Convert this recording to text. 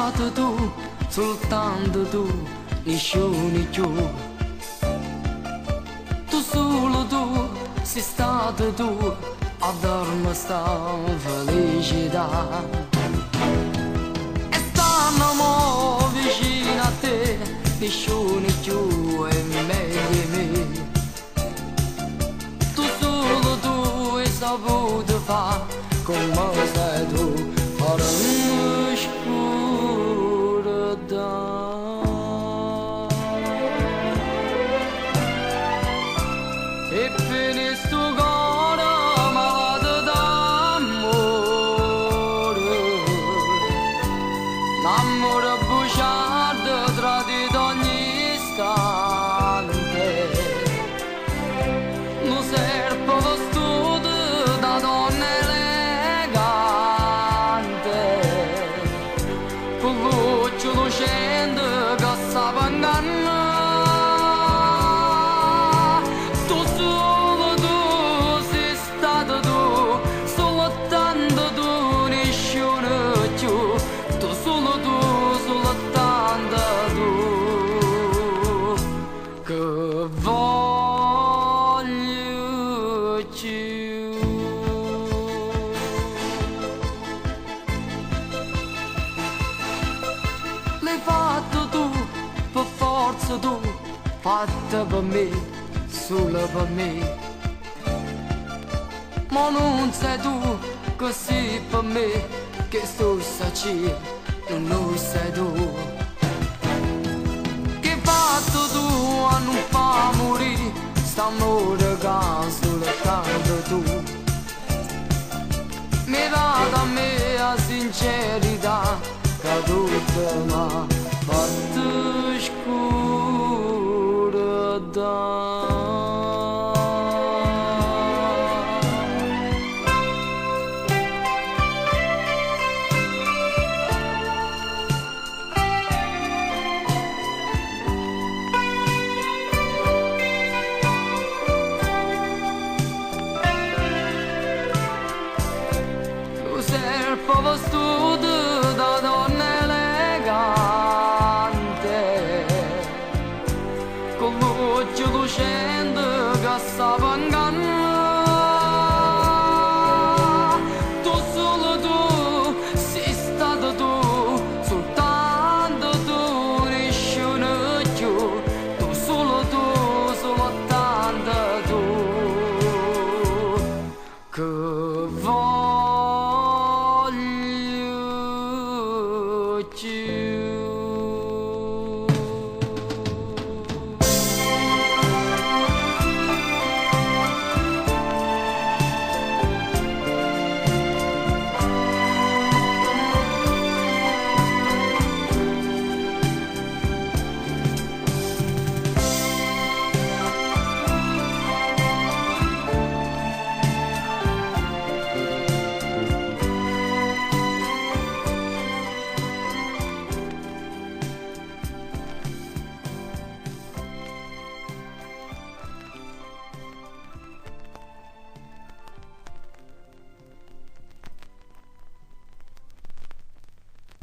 stato tu, soltanto tu, nessuno più. Tu solo tu, sei stato tu, a darmi sta felicità. E stanno mo vicino a te, nessuno più è meglio di me. Tu solo tu hai saputo fare come sei tu, farmi scura. E per sto cuore malato d'amore, l'amore bruciato tradito ogni istante, lo serpo vestito da donna elegante, con luce lucente che stava ingannando. L'hai fatto tu, per forza tu, fatta per me, solo per me. Ma non sei tu, così per me, che sto saci, non lo sei tu. Che hai fatto tu a non fa morire, st'amore che soltanto tu. Mi dà da me la sincerità, che tutta m'ha fatto scura. Serpo vestito da donna elegante, con luce lucente che stava ingannando. Tu solo tu, sei stato tu, soltanto tu, nessuno più. Tu solo tu, soltanto tu, che voglio you.